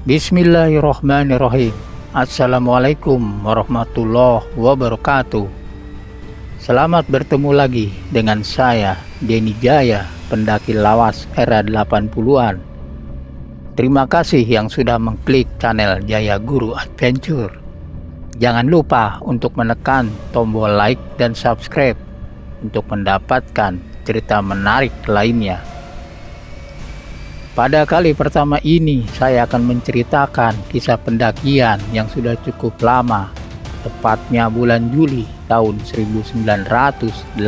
Bismillahirrahmanirrahim. Assalamualaikum warahmatullahi wabarakatuh. Selamat bertemu lagi dengan saya, Denny Jaya, pendaki lawas era 80-an. Terima kasih yang sudah mengklik channel Jaya Guru Adventure. Jangan lupa untuk menekan tombol like dan subscribe untuk mendapatkan cerita menarik lainnya. Pada kali pertama ini saya akan menceritakan kisah pendakian yang sudah cukup lama, tepatnya bulan Juli tahun 1988.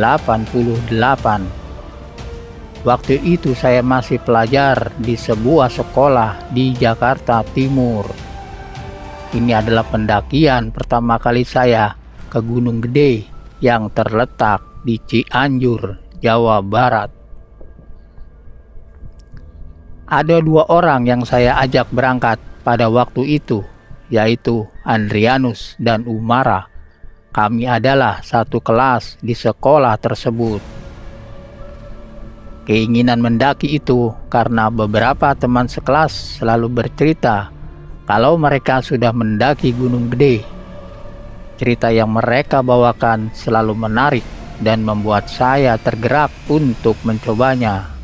Waktu itu saya masih pelajar di sebuah sekolah di Jakarta Timur. Ini adalah pendakian pertama kali saya ke Gunung Gede yang terletak di Cianjur, Jawa Barat. Ada dua orang yang saya ajak berangkat pada waktu itu, yaitu Andrianus dan Umara. Kami adalah satu kelas di sekolah tersebut. Keinginan mendaki itu karena beberapa teman sekelas selalu bercerita kalau mereka sudah mendaki Gunung Gede. Cerita yang mereka bawakan selalu menarik dan membuat saya tergerak untuk mencobanya.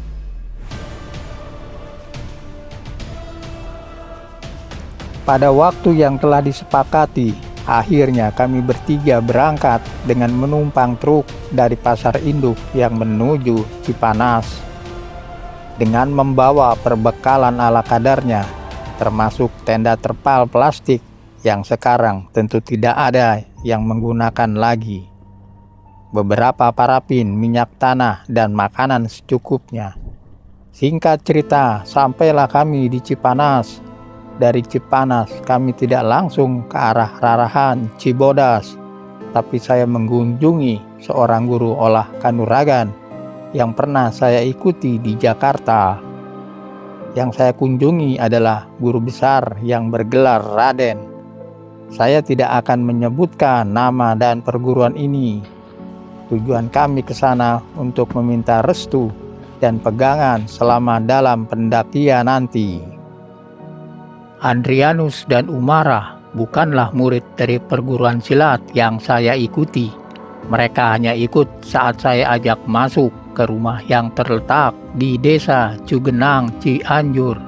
Pada waktu yang telah disepakati, akhirnya kami bertiga berangkat dengan menumpang truk dari Pasar Induk yang menuju Cipanas. Dengan membawa perbekalan ala kadarnya, termasuk tenda terpal plastik yang sekarang tentu tidak ada yang menggunakan lagi. Beberapa parafin, minyak tanah, dan makanan secukupnya. Singkat cerita, sampailah kami di Cipanas. Dari Cipanas kami tidak langsung ke arah Rarahan Cibodas, tapi saya mengunjungi seorang guru olah kanuragan yang pernah saya ikuti di Jakarta. Yang saya kunjungi adalah guru besar yang bergelar Raden. Saya tidak akan menyebutkan nama dan perguruan ini. Tujuan kami ke sana untuk meminta restu dan pegangan selama dalam pendakian nanti. Andrianus dan Umara bukanlah murid dari perguruan silat yang saya ikuti. Mereka hanya ikut saat saya ajak masuk ke rumah yang terletak di desa Cugenang, Cianjur.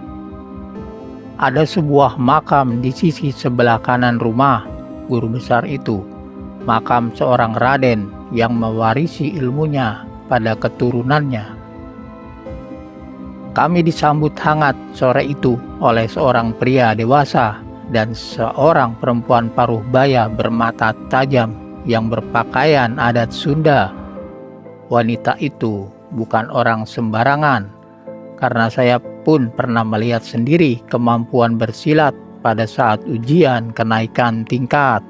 Ada sebuah makam di sisi sebelah kanan rumah guru besar itu. Makam seorang raden yang mewarisi ilmunya pada keturunannya. Kami disambut hangat sore itu oleh seorang pria dewasa dan seorang perempuan paruh baya bermata tajam yang berpakaian adat Sunda. Wanita itu bukan orang sembarangan, karena saya pun pernah melihat sendiri kemampuan bersilat pada saat ujian kenaikan tingkat.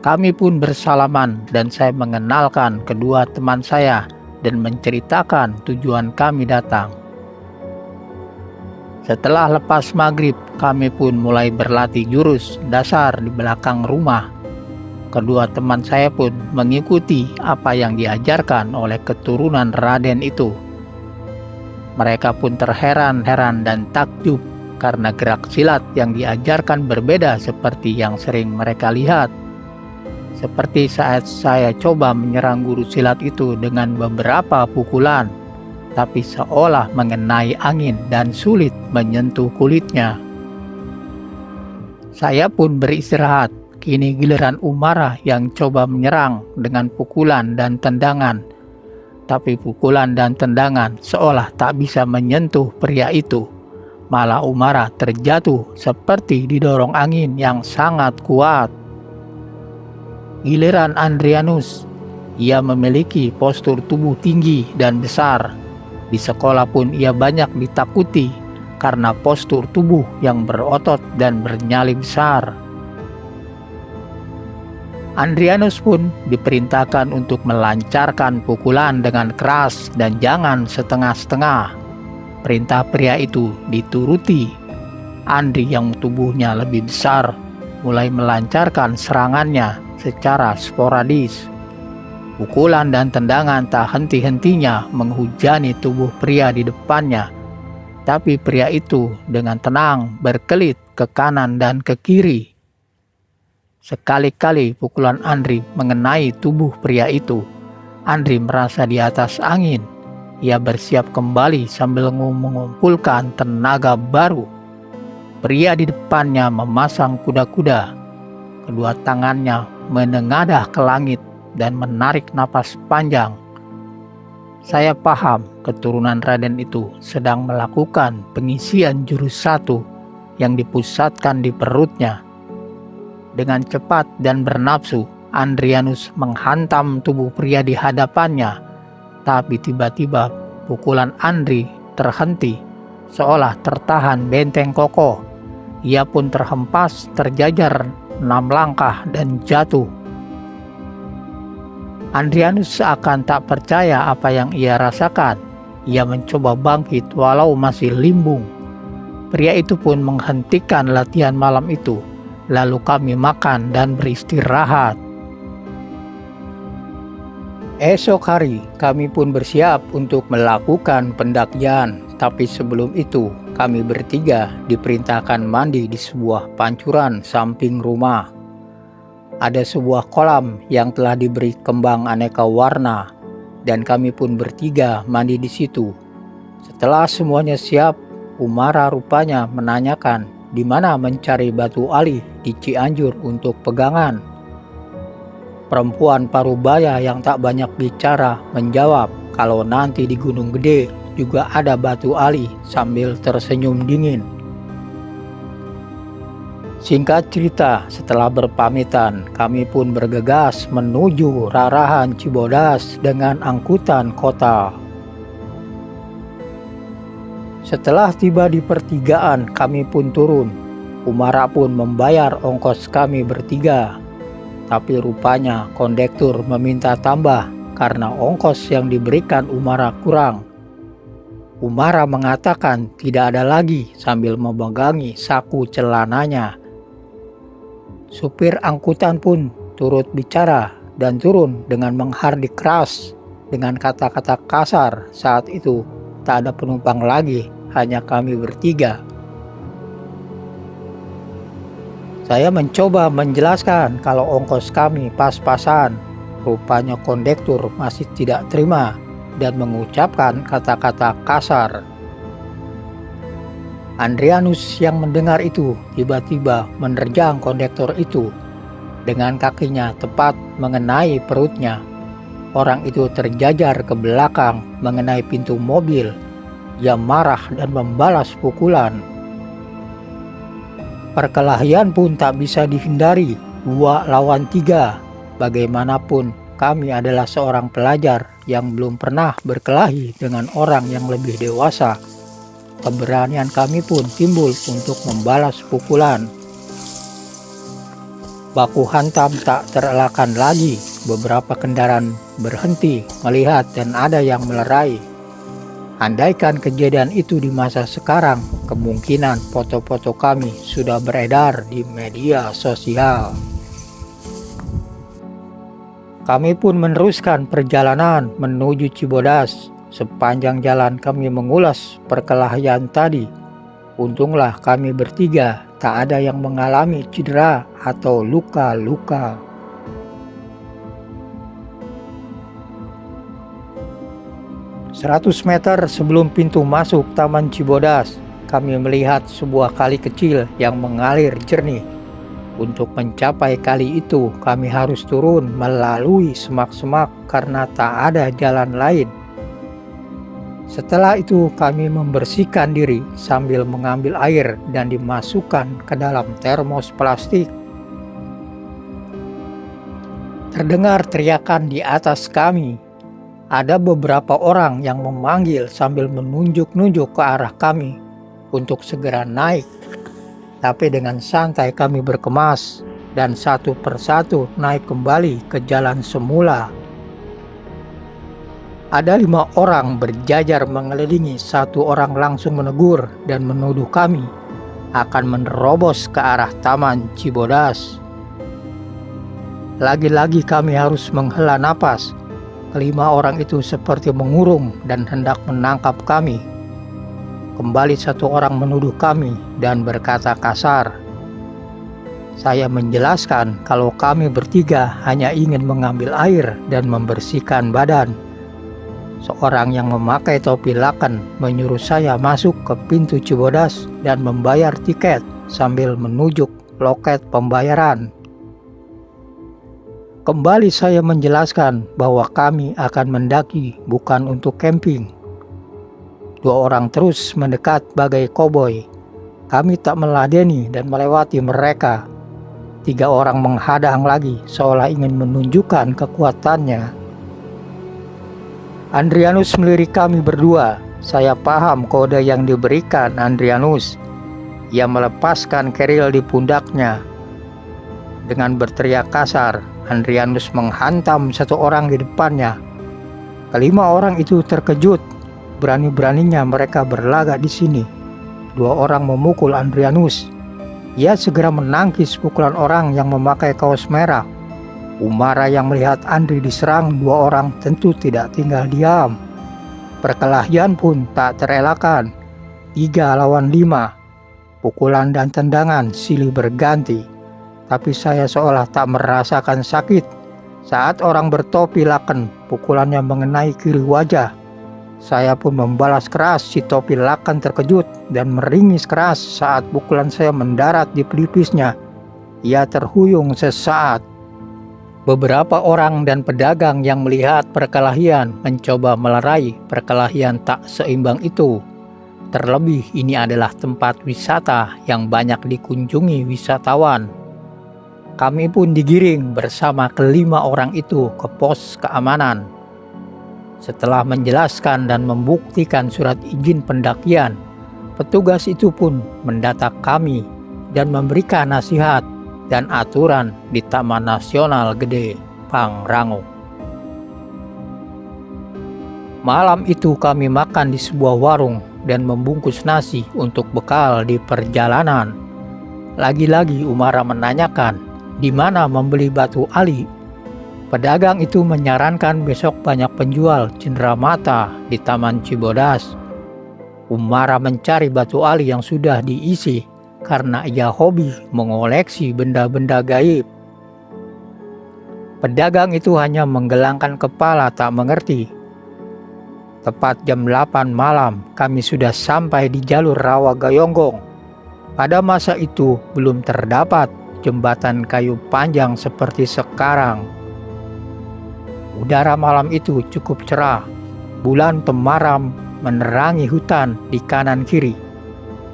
Kami pun bersalaman dan saya mengenalkan kedua teman saya dan menceritakan tujuan kami datang. Setelah lepas maghrib, kami pun mulai berlatih jurus dasar di belakang rumah. Kedua teman saya pun mengikuti apa yang diajarkan oleh keturunan Raden itu. Mereka pun terheran-heran dan takjub karena gerak silat yang diajarkan berbeda seperti yang sering mereka lihat. Seperti saat saya coba menyerang guru silat itu dengan beberapa pukulan, tapi seolah mengenai angin dan sulit menyentuh kulitnya. Saya pun beristirahat. Kini giliran Umara yang coba menyerang dengan pukulan dan tendangan. Tapi pukulan dan tendangan seolah tak bisa menyentuh pria itu. Malah Umara terjatuh seperti didorong angin yang sangat kuat. Giliran Andrianus, ia memiliki postur tubuh tinggi dan besar. Di sekolah pun ia banyak ditakuti karena postur tubuh yang berotot dan bernyali besar. Andrianus pun diperintahkan untuk melancarkan pukulan dengan keras dan jangan setengah-setengah. Perintah pria itu dituruti. Andri yang tubuhnya lebih besar mulai melancarkan serangannya secara sporadis. Pukulan dan tendangan tak henti-hentinya menghujani tubuh pria di depannya. Tapi pria itu dengan tenang berkelit ke kanan dan ke kiri. Sekali-kali pukulan Andri mengenai tubuh pria itu. Andri merasa di atas angin. Ia bersiap kembali sambil mengumpulkan tenaga baru. Pria di depannya memasang kuda-kuda. Kedua tangannya menengadah ke langit dan menarik napas panjang. Saya paham keturunan Raden itu sedang melakukan pengisian jurus 1 yang dipusatkan di perutnya. Dengan cepat dan bernafsu, Andrianus menghantam tubuh pria di hadapannya. Tapi tiba-tiba pukulan Andri terhenti, seolah tertahan benteng kokoh. Ia pun terhempas terjajar 6 langkah dan jatuh. Andrianus seakan tak percaya apa yang ia rasakan. Ia mencoba bangkit walau masih limbung. Pria itu pun menghentikan latihan malam itu. Lalu kami makan dan beristirahat. Esok hari kami pun bersiap untuk melakukan pendakian. Tapi sebelum itu kami bertiga diperintahkan mandi di sebuah pancuran samping rumah. Ada sebuah kolam yang telah diberi kembang aneka warna dan kami pun bertiga mandi di situ. Setelah semuanya siap, Umara rupanya menanyakan di mana mencari batu ali di Cianjur untuk pegangan. Perempuan parubaya yang tak banyak bicara menjawab kalau nanti di Gunung Gede juga ada batu ali sambil tersenyum dingin. Singkat cerita, setelah berpamitan, kami pun bergegas menuju Rarahan Cibodas dengan angkutan kota. Setelah tiba di pertigaan, kami pun turun. Umara pun membayar ongkos kami bertiga. Tapi rupanya kondektur meminta tambah karena ongkos yang diberikan Umara kurang. Umara mengatakan tidak ada lagi sambil memegangi saku celananya. Supir angkutan pun turut bicara dan turun dengan menghardik keras dengan kata-kata kasar. Saat itu tak ada penumpang lagi, hanya kami bertiga. Saya mencoba menjelaskan kalau ongkos kami pas-pasan. Rupanya kondektur masih tidak terima dan mengucapkan kata-kata kasar. Andrianus yang mendengar itu tiba-tiba menerjang kondektur itu dengan kakinya tepat mengenai perutnya. Orang itu terjajar ke belakang mengenai pintu mobil. Ia marah dan membalas pukulan. Perkelahian pun tak bisa dihindari, 2 lawan 3. Bagaimanapun kami adalah seorang pelajar yang belum pernah berkelahi dengan orang yang lebih dewasa. Keberanian kami pun timbul untuk membalas pukulan. Baku hantam tak terelakkan lagi. Beberapa kendaraan berhenti melihat dan ada yang melerai. Andaikan kejadian itu di masa sekarang, kemungkinan foto-foto kami sudah beredar di media sosial. Kami pun meneruskan perjalanan menuju Cibodas. Sepanjang jalan kami mengulas perkelahian tadi. Untunglah kami bertiga tak ada yang mengalami cedera atau luka-luka. Seratus meter sebelum pintu masuk Taman Cibodas, kami melihat sebuah kali kecil yang mengalir jernih. Untuk mencapai kali itu, kami harus turun melalui semak-semak karena tak ada jalan lain. Setelah itu kami membersihkan diri sambil mengambil air dan dimasukkan ke dalam termos plastik. Terdengar teriakan di atas kami. Ada beberapa orang yang memanggil sambil menunjuk-nunjuk ke arah kami untuk segera naik. Tapi dengan santai kami berkemas dan satu persatu naik kembali ke jalan semula. Ada 5 orang berjajar mengelilingi, 1 orang langsung menegur dan menuduh kami akan menerobos ke arah Taman Cibodas. Lagi-lagi kami harus menghela napas. Kelima orang itu seperti mengurung dan hendak menangkap kami. Kembali satu orang menuduh kami dan berkata kasar. Saya menjelaskan kalau kami bertiga hanya ingin mengambil air dan membersihkan badan. Seorang yang memakai topi laken menyuruh saya masuk ke pintu Cibodas dan membayar tiket sambil menunjuk loket pembayaran. Kembali saya menjelaskan bahwa kami akan mendaki bukan untuk camping. Dua orang terus mendekat bagai koboi. Kami tak meladeni dan melewati mereka. Tiga orang menghadang lagi seolah ingin menunjukkan kekuatannya. Andrianus melirik kami berdua. Saya paham kode yang diberikan Andrianus. Ia melepaskan keril di pundaknya. Dengan berteriak kasar, Andrianus menghantam satu orang di depannya. Kelima orang itu terkejut. Berani-beraninya mereka berlagak di sini. Dua orang memukul Andrianus. Ia segera menangkis pukulan orang yang memakai kaos merah. Umara yang melihat Andri diserang dua orang tentu tidak tinggal diam. Perkelahian pun tak terelakkan. 3 lawan 5. Pukulan dan tendangan silih berganti. Tapi saya seolah tak merasakan sakit. Saat orang bertopi laken pukulannya mengenai kiri wajah. Saya pun membalas keras. Si topi laken terkejut dan meringis keras saat pukulan saya mendarat di pelipisnya. Ia terhuyung sesaat. Beberapa orang dan pedagang yang melihat perkelahian mencoba melerai perkelahian tak seimbang itu. Terlebih ini adalah tempat wisata yang banyak dikunjungi wisatawan. Kami pun digiring bersama kelima orang itu ke pos keamanan. Setelah menjelaskan dan membuktikan surat izin pendakian, petugas itu pun mendata kami dan memberikan nasihat dan aturan di Taman Nasional Gede Pangrango. Malam itu kami makan di sebuah warung dan membungkus nasi untuk bekal di perjalanan. Lagi-lagi Umara menanyakan di mana membeli batu ali. Pedagang itu menyarankan besok banyak penjual cenderamata di Taman Cibodas. Umara mencari batu ali yang sudah diisi karena ia hobi mengoleksi benda-benda gaib. Pedagang itu hanya menggelangkan kepala tak mengerti. Tepat jam 8 malam kami sudah sampai di jalur Rawa Gayonggong. Pada masa itu belum terdapat jembatan kayu panjang seperti sekarang. Udara malam itu cukup cerah. Bulan pemaram menerangi hutan di kanan kiri.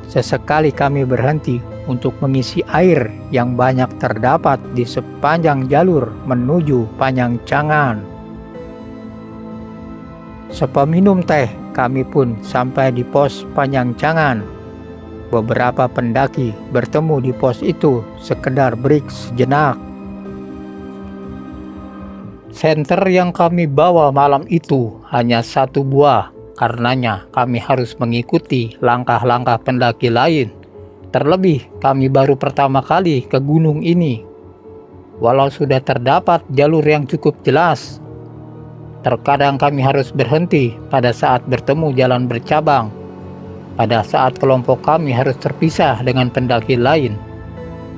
Sesekali kami berhenti untuk mengisi air yang banyak terdapat di sepanjang jalur menuju Panyangcangan. Sepeminum teh, kami pun sampai di pos Panyangcangan. Beberapa pendaki bertemu di pos itu sekedar break sejenak. Senter yang kami bawa malam itu hanya 1 buah. Karenanya kami harus mengikuti langkah-langkah pendaki lain. Terlebih kami baru pertama kali ke gunung ini. Walau sudah terdapat jalur yang cukup jelas, terkadang kami harus berhenti pada saat bertemu jalan bercabang. Pada saat kelompok kami harus terpisah dengan pendaki lain,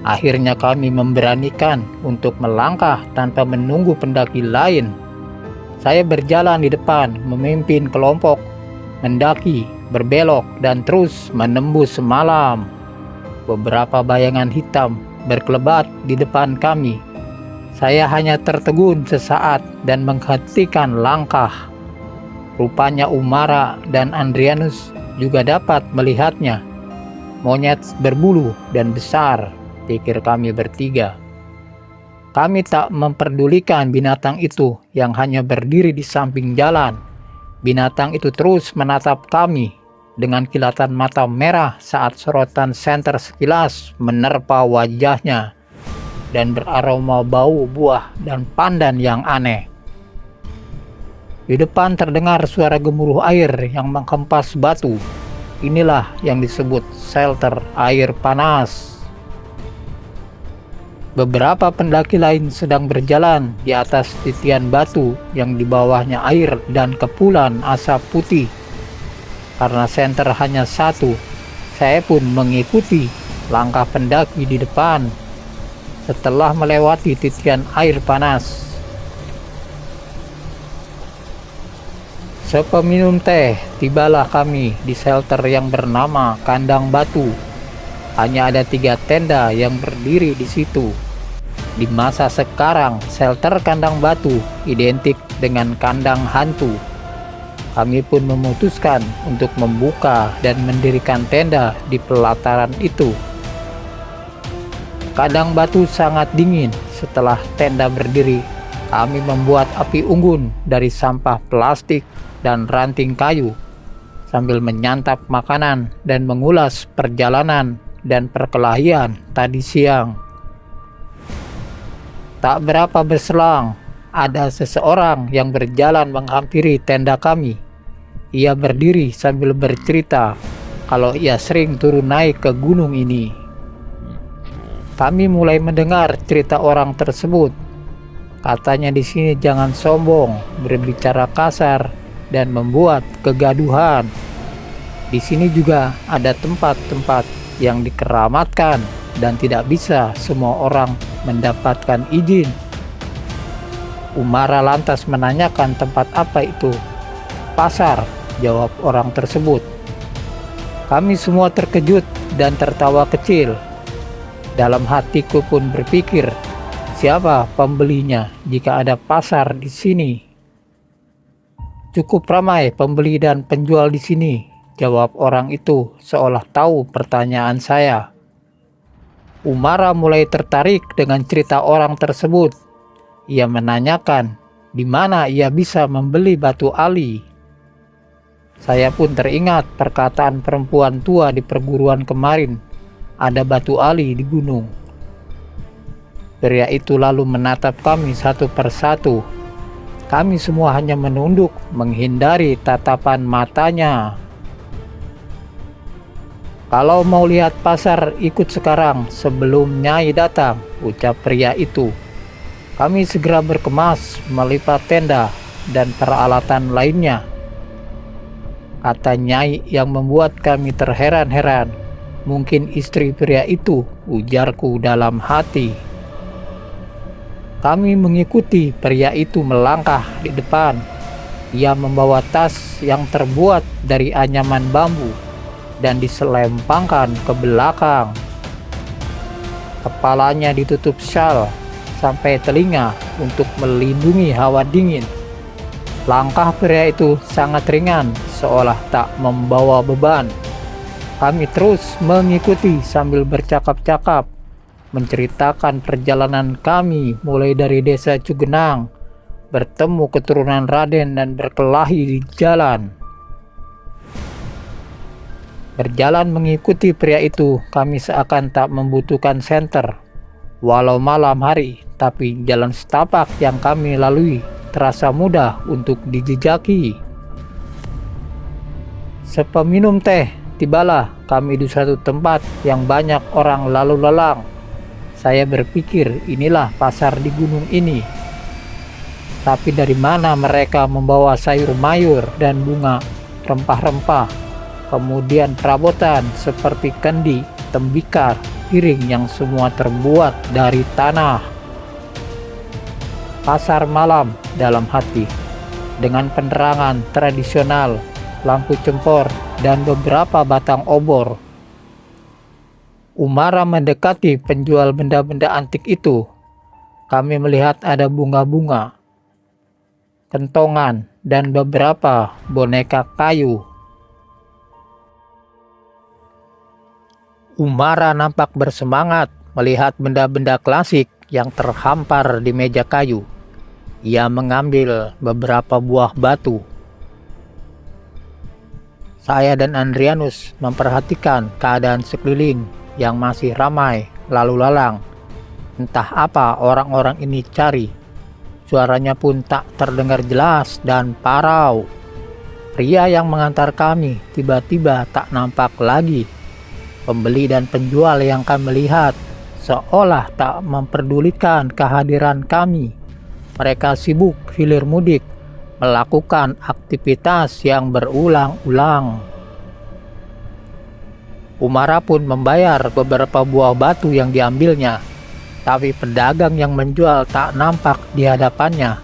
akhirnya kami memberanikan untuk melangkah tanpa menunggu pendaki lain. Saya berjalan di depan memimpin kelompok, mendaki, berbelok, dan terus menembus semalam. Beberapa bayangan hitam berkelebat di depan kami. Saya hanya tertegun sesaat dan menghentikan langkah. Rupanya Umara dan Andrianus juga dapat melihatnya. Monyet berbulu dan besar, pikir kami bertiga. Kami tak memperdulikan binatang itu yang hanya berdiri di samping jalan. Binatang itu terus menatap kami dengan kilatan mata merah saat sorotan senter sekilas menerpa wajahnya dan beraroma bau buah dan pandan yang aneh. Di depan terdengar suara gemuruh air yang menghempas batu. Inilah yang disebut shelter air panas. Beberapa pendaki lain sedang berjalan di atas titian batu yang di bawahnya air dan kepulan asap putih. Karena senter hanya satu, saya pun mengikuti langkah pendaki di depan. Setelah melewati titian air panas, sepeminum teh, tibalah kami di shelter yang bernama Kandang Batu. Hanya ada 3 tenda yang berdiri di situ. Di masa sekarang, shelter Kandang Batu identik dengan kandang hantu. Kami pun memutuskan untuk membuka dan mendirikan tenda di pelataran itu. Kandang batu sangat dingin. Setelah tenda berdiri, kami membuat api unggun dari sampah plastik dan ranting kayu, sambil menyantap makanan dan mengulas perjalanan dan perkelahian tadi siang. Tak berapa berselang, ada seseorang yang berjalan menghampiri tenda kami. Ia berdiri sambil bercerita kalau ia sering turun naik ke gunung ini. Kami mulai mendengar cerita orang tersebut. Katanya di sini jangan sombong, berbicara kasar, dan membuat kegaduhan. Di sini juga ada tempat-tempat yang dikeramatkan dan tidak bisa semua orang mendapatkan izin. Umara lantas menanyakan tempat apa itu. Pasar, jawab orang tersebut. Kami semua terkejut dan tertawa kecil. Dalam hatiku pun berpikir, siapa pembelinya jika ada pasar di sini? Cukup ramai pembeli dan penjual di sini, jawab orang itu seolah tahu pertanyaan saya. Umara mulai tertarik dengan cerita orang tersebut. Ia menanyakan di mana ia bisa membeli batu ali. Saya pun teringat perkataan perempuan tua di perguruan kemarin, ada batu ali di gunung. Pria itu lalu menatap kami satu persatu. Kami semua hanya menunduk menghindari tatapan matanya. Kalau mau lihat pasar, ikut sekarang sebelum Nyai datang, ucap pria itu. Kami segera berkemas melipat tenda dan peralatan lainnya. Kata Nyai yang membuat kami terheran-heran. Mungkin istri pria itu, ujarku dalam hati. Kami mengikuti pria itu melangkah di depan. Ia membawa tas yang terbuat dari anyaman bambu dan diselempangkan ke belakang. Kepalanya ditutup syal sampai telinga untuk melindungi hawa dingin. Langkah pria itu sangat ringan, seolah tak membawa beban. Kami terus mengikuti sambil bercakap-cakap, menceritakan perjalanan kami mulai dari desa Cugenang, bertemu keturunan Raden dan berkelahi di jalan. Berjalan mengikuti pria itu, kami seakan tak membutuhkan senter. Walau malam hari, tapi jalan setapak yang kami lalui terasa mudah untuk dijejaki. Sepeminum teh, tibalah kami di suatu tempat yang banyak orang lalu lalang. Saya berpikir inilah pasar di gunung ini. Tapi dari mana mereka membawa sayur mayur dan bunga, rempah-rempah, kemudian perabotan seperti kendi, tembikar, piring yang semua terbuat dari tanah. Pasar malam dalam hati, dengan penerangan tradisional, lampu cempor, dan beberapa batang obor. Umara mendekati penjual benda-benda antik itu. Kami melihat ada bunga-bunga, kentongan, dan beberapa boneka kayu. Umara nampak bersemangat melihat benda-benda klasik yang terhampar di meja kayu. Ia mengambil beberapa buah batu. Saya dan Andrianus memperhatikan keadaan sekeliling yang masih ramai lalu lalang. Entah apa orang-orang ini cari. Suaranya pun tak terdengar jelas dan parau. Pria yang mengantar kami tiba-tiba tak nampak lagi. Pembeli dan penjual yang kami lihat seolah tak memperdulikan kehadiran kami. Mereka sibuk hilir mudik, melakukan aktivitas yang berulang-ulang. Umara pun membayar beberapa buah batu yang diambilnya, tapi pedagang yang menjual tak nampak di hadapannya.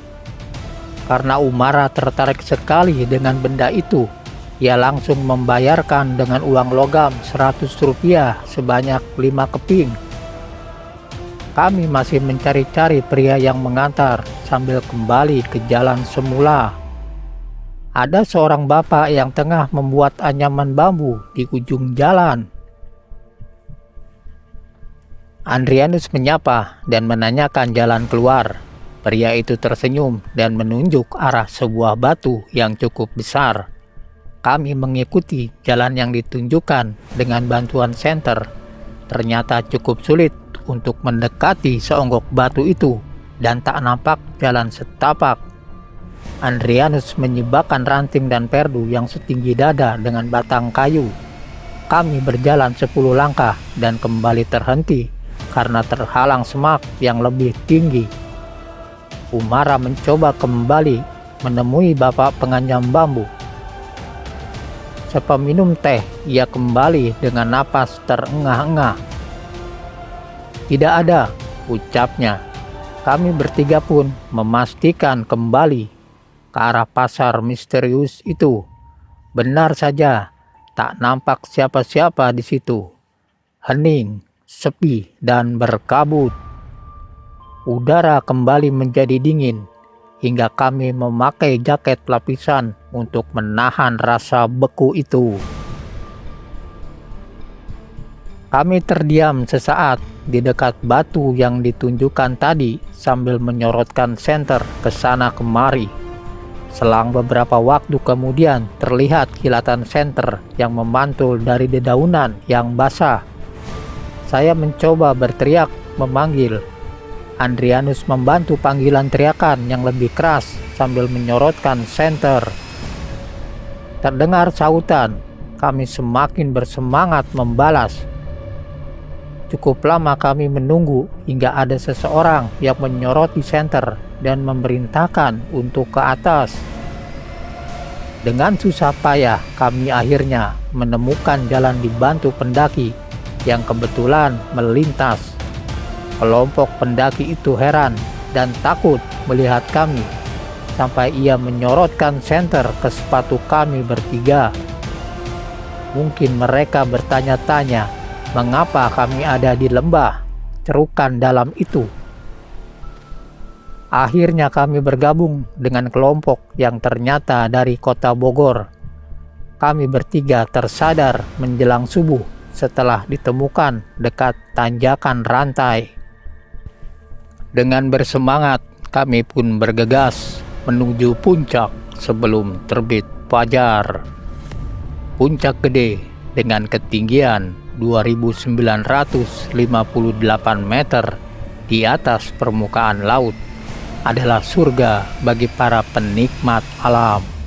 Karena Umara tertarik sekali dengan benda itu, ia langsung membayarkan dengan uang logam 100 rupiah sebanyak 5 keping. Kami masih mencari-cari pria yang mengantar sambil kembali ke jalan semula. Ada seorang bapak yang tengah membuat anyaman bambu di ujung jalan. Andrianus menyapa dan menanyakan jalan keluar. Pria itu tersenyum dan menunjuk arah sebuah batu yang cukup besar. Kami mengikuti jalan yang ditunjukkan dengan bantuan senter. Ternyata cukup sulit untuk mendekati seonggok batu itu dan tak nampak jalan setapak. Andrianus menyibakkan ranting dan perdu yang setinggi dada dengan batang kayu. Kami berjalan 10 langkah dan kembali terhenti karena terhalang semak yang lebih tinggi. Umara mencoba kembali menemui bapak penganjam bambu. Sepeminum teh, ia kembali dengan napas terengah-engah. "Tidak ada," ucapnya. Kami bertiga pun memastikan kembali ke arah pasar misterius itu. Benar saja, tak nampak siapa-siapa di situ. Hening, sepi, dan berkabut. Udara kembali menjadi dingin, hingga kami memakai jaket lapisan untuk menahan rasa beku itu. Kami terdiam sesaat di dekat batu yang ditunjukkan tadi sambil menyorotkan senter ke sana kemari. Selang beberapa waktu kemudian terlihat kilatan senter yang memantul dari dedaunan yang basah. Saya mencoba berteriak memanggil. Andrianus membantu panggilan teriakan yang lebih keras sambil menyorotkan senter. Terdengar sautan, kami semakin bersemangat membalas. Cukup lama kami menunggu hingga ada seseorang yang menyoroti senter dan memerintahkan untuk ke atas. Dengan susah payah kami akhirnya menemukan jalan dibantu pendaki yang kebetulan melintas. Kelompok pendaki itu heran dan takut melihat kami sampai ia menyorotkan senter ke sepatu kami bertiga. Mungkin mereka bertanya-tanya mengapa kami ada di lembah cerukan dalam itu. Akhirnya kami bergabung dengan kelompok yang ternyata dari kota Bogor. Kami bertiga tersadar menjelang subuh setelah ditemukan dekat tanjakan rantai. Dengan bersemangat, kami pun bergegas menuju puncak sebelum terbit fajar. Puncak Gede dengan ketinggian 2.958 meter di atas permukaan laut adalah surga bagi para penikmat alam.